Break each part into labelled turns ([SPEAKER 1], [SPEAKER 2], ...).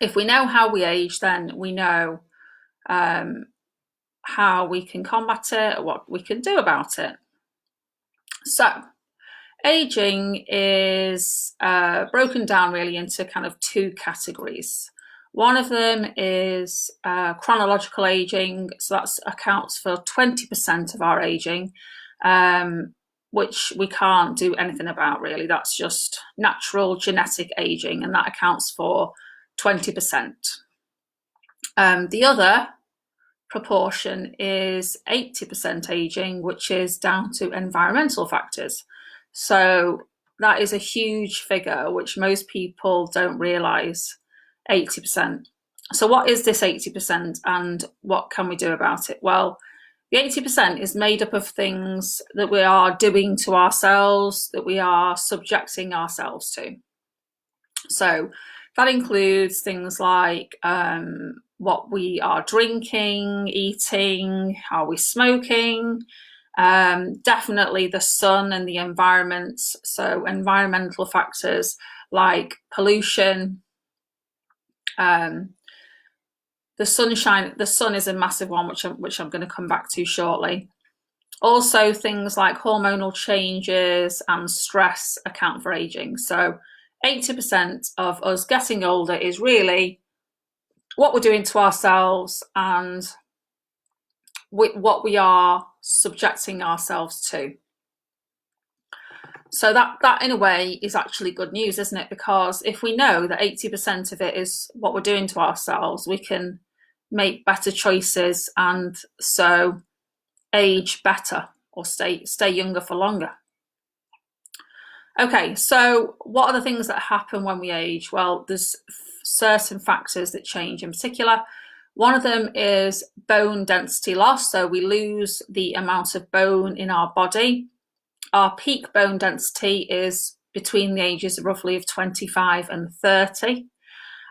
[SPEAKER 1] If we know how we age, then we know um, how we can combat it, or what we can do about it. So, aging is broken down really into kind of two categories. One of them is chronological aging, so that accounts for 20% of our aging, which we can't do anything about really. That's just natural genetic aging, and that accounts for 20%. The other proportion is 80% aging, which is down to environmental factors. So that is a huge figure, which most people don't realise, 80%. So what is this 80% and what can we do about it? Well, the 80% is made up of things that we are doing to ourselves, that we are subjecting ourselves to. So that includes things like what we are drinking, eating, are we smoking, definitely the sun and the environment. So environmental factors like pollution, the sunshine. The sun is a massive one, which I'm going to come back to shortly. Also, things like hormonal changes and stress account for aging. So 80% of us getting older is really what we're doing to ourselves and what we are subjecting ourselves to. So that in a way is actually good news, isn't it? Because if we know that 80% of it is what we're doing to ourselves, we can make better choices and so age better or stay younger for longer. Okay, so what are the things that happen when we age? Well, there's certain factors that change in particular. One of them is bone density loss. So we lose the amount of bone in our body. Our peak bone density is between the ages roughly of 25 and 30.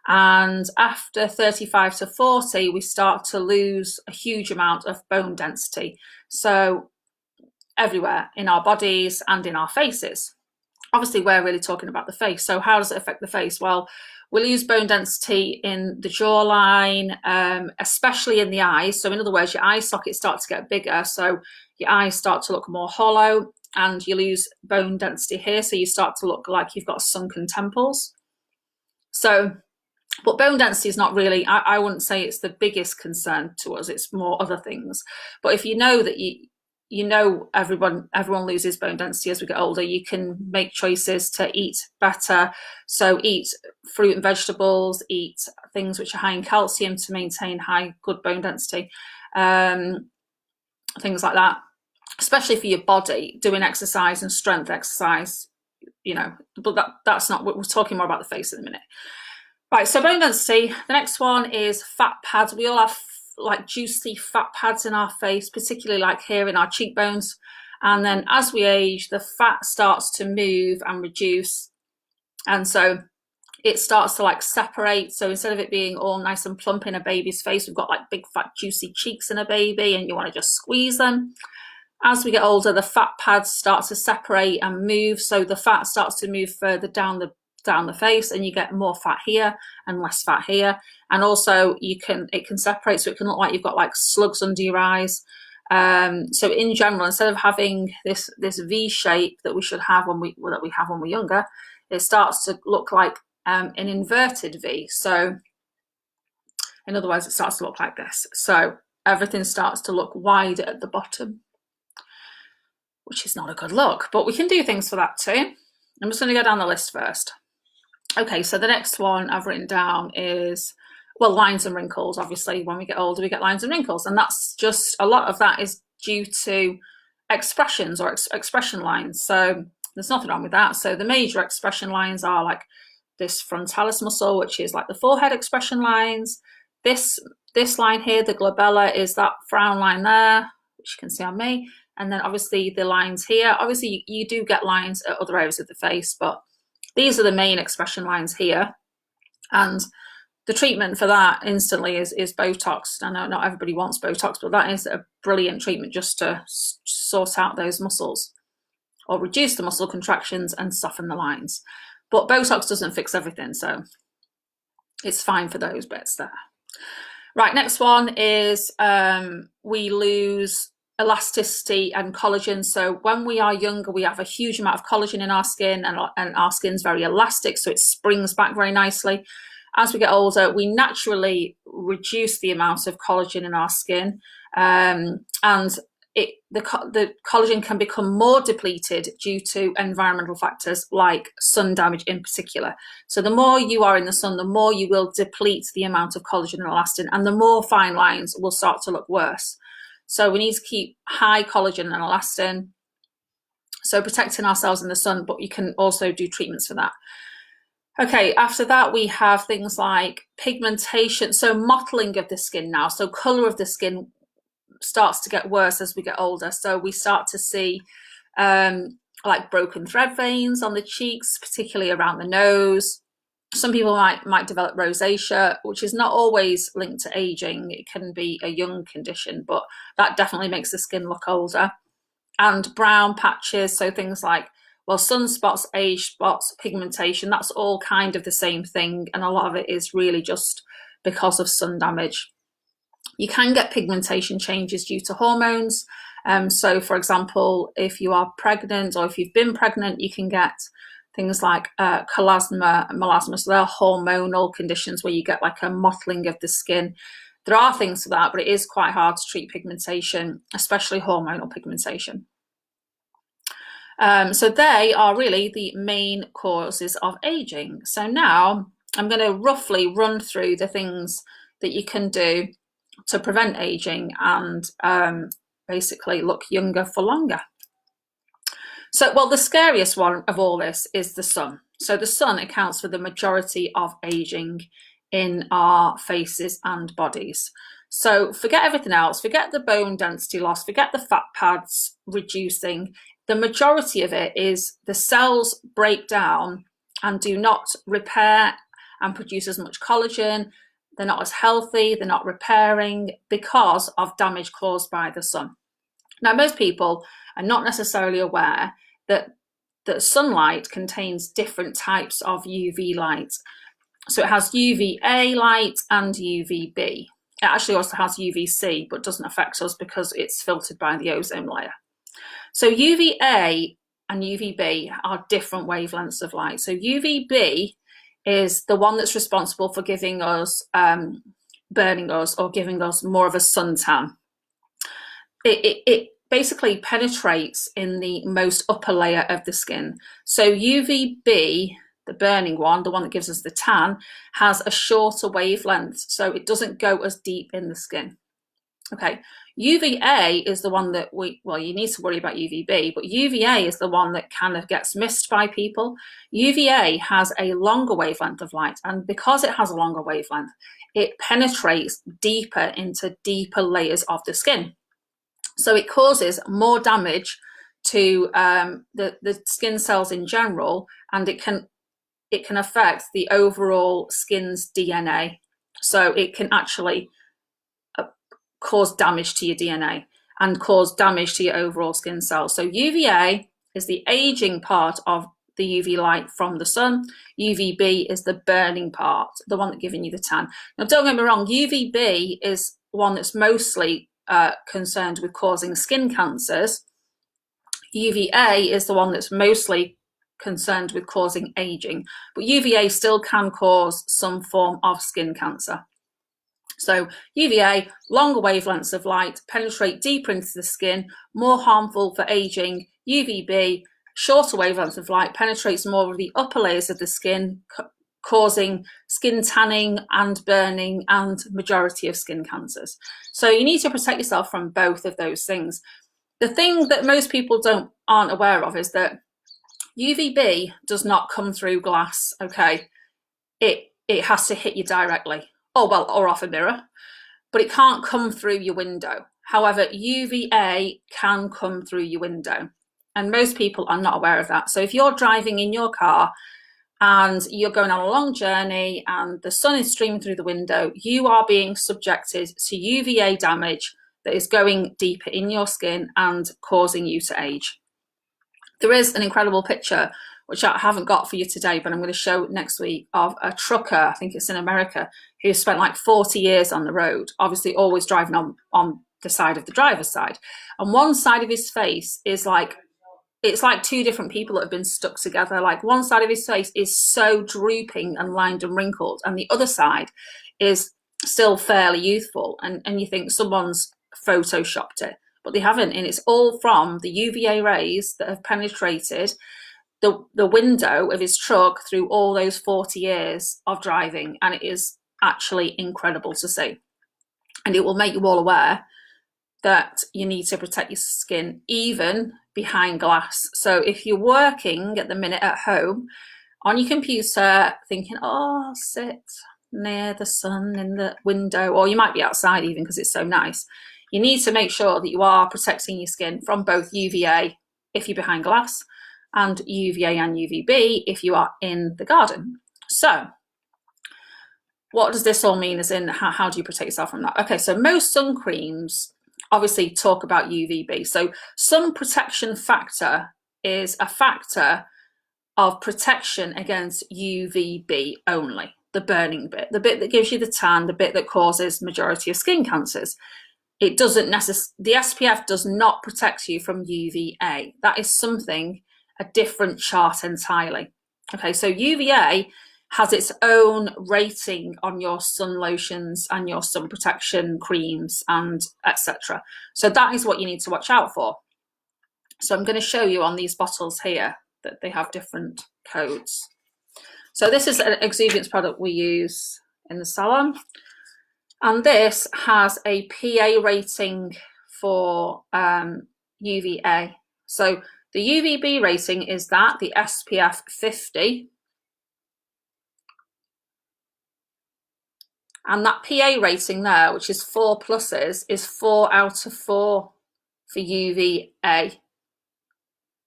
[SPEAKER 1] And after 35 to 40, we start to lose a huge amount of bone density. So everywhere in our bodies and in our faces. Obviously, we're really talking about the face. So how does it affect the face? Well, we lose bone density in the jawline, especially in the eyes. So in other words, your eye sockets start to get bigger. So your eyes start to look more hollow and you lose bone density here. So you start to look like you've got sunken temples. So, but bone density is not really, I wouldn't say it's the biggest concern to us. It's more other things. But if you know that everyone loses bone density as we get older, you can make choices to eat better. So eat fruit and vegetables, eat things which are high in calcium to maintain good bone density, things like that, especially for your body, doing exercise and strength exercise, but that's not what we're talking more about the face in a minute. Right, so bone density. The next one is fat pads. We all have like juicy fat pads in our face, particularly like here in our cheekbones. And then as we age, the fat starts to move and reduce. And so it starts to like separate. So instead of it being all nice and plump in a baby's face, we've got like big fat juicy cheeks in a baby and you want to just squeeze them. As we get older, the fat pads start to separate and move. So the fat starts to move further down the face and you get more fat here and less fat here. And also it can separate, so it can look like you've got like slugs under your eyes. So in general, instead of having this V shape that we should have when we're younger, it starts to look like an inverted V. So in other words, it starts to look like this. So everything starts to look wider at the bottom, which is not a good look, but we can do things for that too. I'm just going to go down the list first. Okay, so the next one I've written down is, well, lines and wrinkles. Obviously, when we get older, we get lines and wrinkles. And that's just, a lot of that is due to expressions or expression lines. So there's nothing wrong with that. So the major expression lines are like this frontalis muscle, which is like the forehead expression lines. This line here, the glabella, is that frown line there, which you can see on me. And then obviously the lines here. Obviously, you do get lines at other areas of the face, but these are the main expression lines here. And the treatment for that instantly is Botox. I know not everybody wants Botox, but that is a brilliant treatment just to sort out those muscles or reduce the muscle contractions and soften the lines. But Botox doesn't fix everything. So it's fine for those bits there. Right, next one is we lose elasticity and collagen. So when we are younger, we have a huge amount of collagen in our skin, and our skin's very elastic, so it springs back very nicely. As we get older, we naturally reduce the amount of collagen in our skin, and the collagen can become more depleted due to environmental factors like sun damage in particular. So the more you are in the sun, the more you will deplete the amount of collagen and elastin, and the more fine lines will start to look worse. So we need to keep high collagen and elastin, so protecting ourselves in the sun, but you can also do treatments for that. Okay, after that we have things like pigmentation, so mottling of the skin now. So colour of the skin starts to get worse as we get older. So we start to see like broken thread veins on the cheeks, particularly around the nose. Some people might develop rosacea, which is not always linked to aging. It can be a young condition, but that definitely makes the skin look older. And brown patches, so things like, well, sunspots, age spots, pigmentation, that's all kind of the same thing. And a lot of it is really just because of sun damage. You can get pigmentation changes due to hormones. So for example, if you are pregnant or if you've been pregnant, you can get things like chloasma and melasma. So they're hormonal conditions where you get like a mottling of the skin. There are things for that, but it is quite hard to treat pigmentation, especially hormonal pigmentation. So they are really the main causes of aging. So now I'm going to roughly run through the things that you can do to prevent aging and basically look younger for longer. So, well, the scariest one of all this is the sun. So the sun accounts for the majority of aging in our faces and bodies. So forget everything else, forget the bone density loss, forget the fat pads reducing. The majority of it is the cells break down and do not repair and produce as much collagen. They're not as healthy, they're not repairing because of damage caused by the sun. Now, most people are not necessarily aware that sunlight contains different types of UV light. So it has UVA light and UVB. It actually also has UVC, but doesn't affect us because it's filtered by the ozone layer. So UVA and UVB are different wavelengths of light. So UVB is the one that's responsible for giving us, burning us or giving us more of a suntan. It basically penetrates in the most upper layer of the skin. So UVB, the burning one, the one that gives us the tan, has a shorter wavelength, so it doesn't go as deep in the skin. Okay, UVA is the one that you need to worry about UVB, but UVA is the one that kind of gets missed by people. UVA has a longer wavelength of light, and because it has a longer wavelength, it penetrates deeper into deeper layers of the skin. So it causes more damage to the skin cells in general, and it can affect the overall skin's DNA. So it can actually cause damage to your DNA and cause damage to your overall skin cells. So UVA is the aging part of the UV light from the sun. UVB is the burning part, the one that's giving you the tan. Now, don't get me wrong, UVB is one that's mostly concerned with causing skin cancers. UVA is the one that's mostly concerned with causing aging, but UVA still can cause some form of skin cancer. So UVA, longer wavelengths of light, penetrate deeper into the skin, more harmful for aging. UVB, shorter wavelengths of light, penetrates more of the upper layers of the skin, causing skin tanning and burning and majority of skin cancers. So you need to protect yourself from both of those things. The thing that most people aren't aware of is that UVB does not come through glass, okay? It has to hit you directly. Or off a mirror, but it can't come through your window. However, UVA can come through your window, and most people are not aware of that. So if you're driving in your car and you're going on a long journey and the sun is streaming through the window, you are being subjected to UVA damage that is going deeper in your skin and causing you to age. There is an incredible picture which I haven't got for you today, but I'm going to show next week, of a trucker, I think it's in America, who spent like 40 years on the road, obviously always driving on the side of the driver's side. And one side of his face is like, it's like two different people that have been stuck together. Like one side of his face is so drooping and lined and wrinkled, and the other side is still fairly youthful. And you think someone's photoshopped it, but they haven't. And it's all from the UVA rays that have penetrated the window of his truck through all those 40 years of driving. And it is actually incredible to see. And it will make you all aware that you need to protect your skin even behind glass. So if you're working at the minute at home on your computer thinking, oh, I'll sit near the sun in the window, or you might be outside even because it's so nice, you need to make sure that you are protecting your skin from both UVA if you're behind glass and UVA and UVB if you are in the garden. So what does this all mean, as in how do you protect yourself from that? Okay, so most sun creams obviously talk about UVB. So sun protection factor is a factor of protection against UVB only, the burning bit, the bit that gives you the tan, the bit that causes majority of skin cancers. It doesn't the SPF does not protect you from UVA. That is something, a different chart entirely. Okay, so UVA has its own rating on your sun lotions and your sun protection creams and etc. So that is what you need to watch out for. So I'm going to show you on these bottles here that they have different codes. So this is an exuviance product we use in the salon, and this has a PA rating for UVA. So the UVB rating is that, the SPF 50. And that PA rating there, which is 4 pluses, is 4 out of 4 for UVA.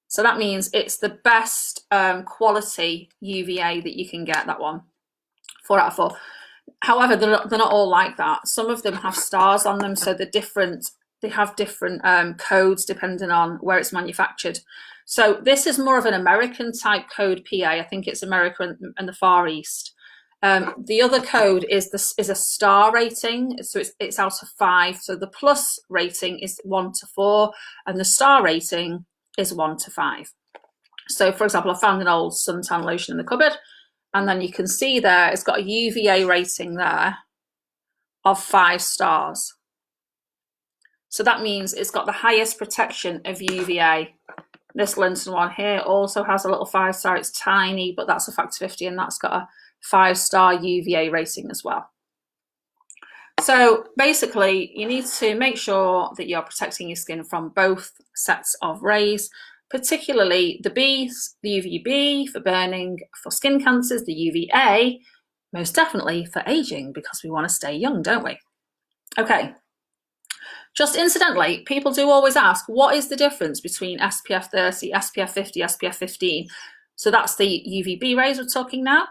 [SPEAKER 1] So that means it's the best quality UVA that you can get, that one. 4 out of 4. However, they're not all like that. Some of them have stars on them, so they have different codes depending on where it's manufactured. So this is more of an American type code PA. I think it's America and the Far East. The other code is a star rating, so it's out of 5. So the plus rating is 1 to 4, and the star rating is 1 to 5. So, for example, I found an old suntan lotion in the cupboard, and then you can see there it's got a UVA rating there of 5 stars. So that means it's got the highest protection of UVA. This Linton one here also has a little 5-star. It's tiny, but that's a factor 50, and that's got a 5-star UVA rating as well. So basically, you need to make sure that you're protecting your skin from both sets of rays, particularly the B's, the UVB for burning, for skin cancers, the UVA, most definitely for aging, because we want to stay young, don't we? Okay. Just incidentally, people do always ask, what is the difference between SPF 30, SPF 50, SPF 15? So that's the UVB rays we're talking now.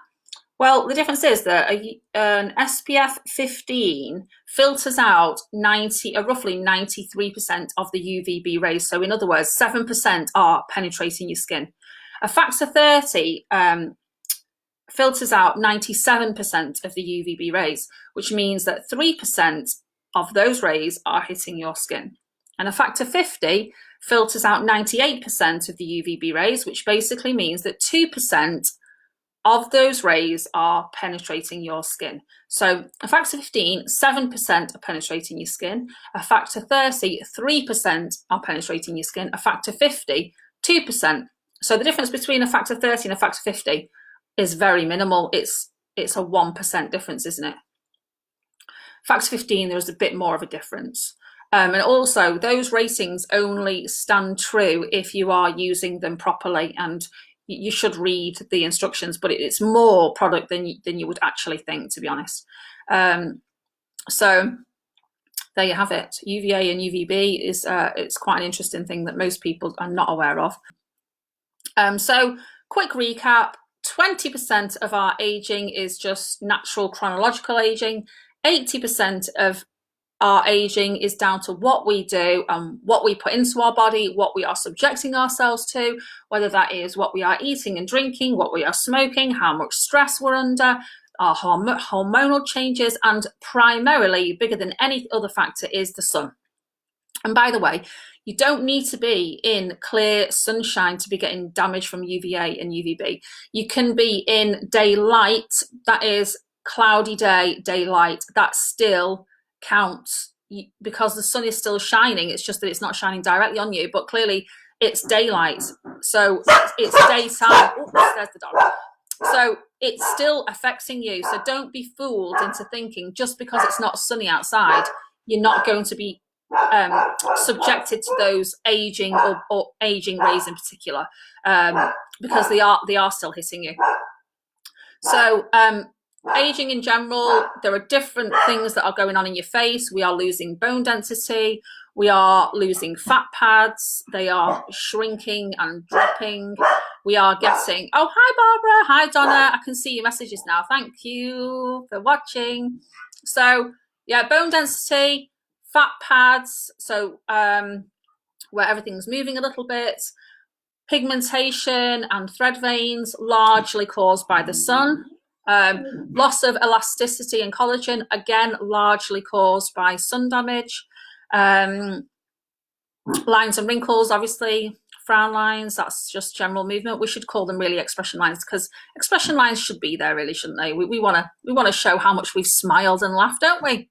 [SPEAKER 1] Well, the difference is that an SPF 15 filters out roughly 93% of the UVB rays. So in other words, 7% are penetrating your skin. A factor 30 filters out 97% of the UVB rays, which means that 3% of those rays are hitting your skin. And a factor 50 filters out 98% of the UVB rays, which basically means that 2% of those rays are penetrating your skin. So a factor 15, 7% are penetrating your skin. A factor 30, 3% are penetrating your skin. A factor 50, 2%. So the difference between a factor 30 and a factor 50 is very minimal. It's a 1% difference, isn't it? Factor 15, there's a bit more of a difference. And also, those ratings only stand true if you are using them properly, and you should read the instructions, but it's more product than you would actually think, to be honest. So there you have it. UVA and UVB is it's quite an interesting thing that most people are not aware of. So quick recap, 20% of our aging is just natural chronological aging. 80% of our aging is down to what we do and what we put into our body, what we are subjecting ourselves to, whether that is what we are eating and drinking, what we are smoking, how much stress we're under, our hormonal changes, and primarily, bigger than any other factor, is the sun. And by the way, you don't need to be in clear sunshine to be getting damage from UVA and UVB. You can be in daylight, that is cloudy day, daylight, that still counts because the sun is still shining. It's just that it's not shining directly on you, but clearly it's daylight. So it's daytime. Oops, there's the dog. So it's still affecting you. So don't be fooled into thinking just because it's not sunny outside, you're not going to be subjected to those aging or aging rays in particular, because they are still hitting you. So aging in general, there are different things that are going on in your face. We are losing bone density, we are losing fat pads, they are shrinking and dropping. We are getting, oh, hi Barbara, hi Donna, I can see your messages now, thank you for watching. So yeah, bone density, fat pads, so where everything's moving a little bit, pigmentation and thread veins, largely caused by the sun. Loss of elasticity and collagen, again, largely caused by sun damage. Lines and wrinkles, obviously, frown lines, that's just general movement. We should call them really expression lines, because expression lines should be there, really, shouldn't they? We want to show how much we've smiled and laughed, don't we?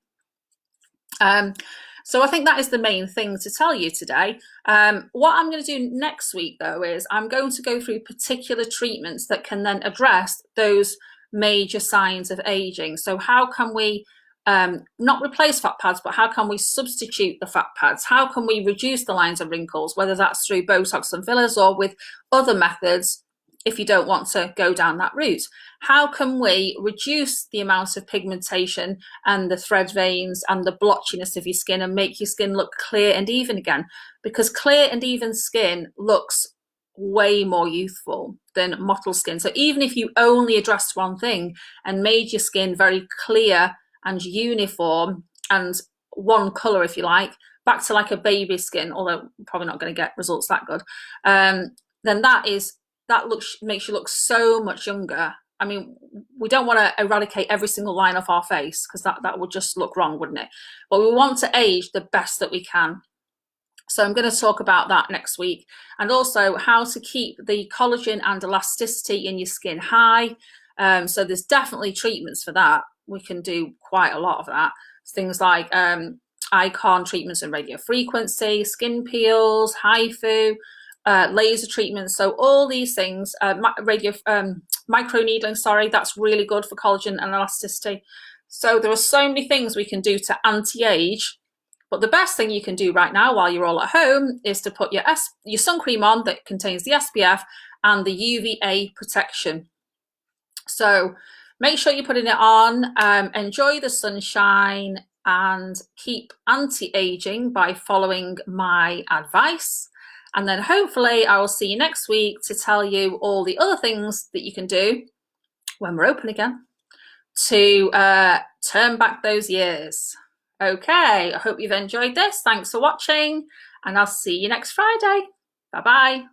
[SPEAKER 1] So I think that is the main thing to tell you today. What I'm going to do next week, though, is I'm going to go through particular treatments that can then address those major signs of aging. So how can we not replace fat pads, but how can we substitute the fat pads? How can we reduce the lines and wrinkles, whether that's through Botox and fillers or with other methods if you don't want to go down that route? How can we reduce the amount of pigmentation and the thread veins and the blotchiness of your skin and make your skin look clear and even again? Because clear and even skin looks way more youthful than mottled skin. So even if you only addressed one thing and made your skin very clear and uniform and one color, if you like, back to like a baby skin, although probably not going to get results that good, then makes you look so much younger. I mean, we don't want to eradicate every single line off our face, because that would just look wrong, wouldn't it? But we want to age the best that we can. So I'm going to talk about that next week, and also how to keep the collagen and elasticity in your skin high. So there's definitely treatments for that. We can do quite a lot of that. Things like icon treatments and radio frequency, skin peels, HIFU, laser treatments. So all these things, microneedling, sorry, that's really good for collagen and elasticity. So there are so many things we can do to anti-age. But the best thing you can do right now while you're all at home is to put your sun cream on that contains the SPF and the UVA protection. So make sure you're putting it on, enjoy the sunshine, and keep anti-aging by following my advice. And then hopefully I will see you next week to tell you all the other things that you can do when we're open again to turn back those years. Okay, I hope you've enjoyed this. Thanks for watching, and I'll see you next Friday. Bye-bye.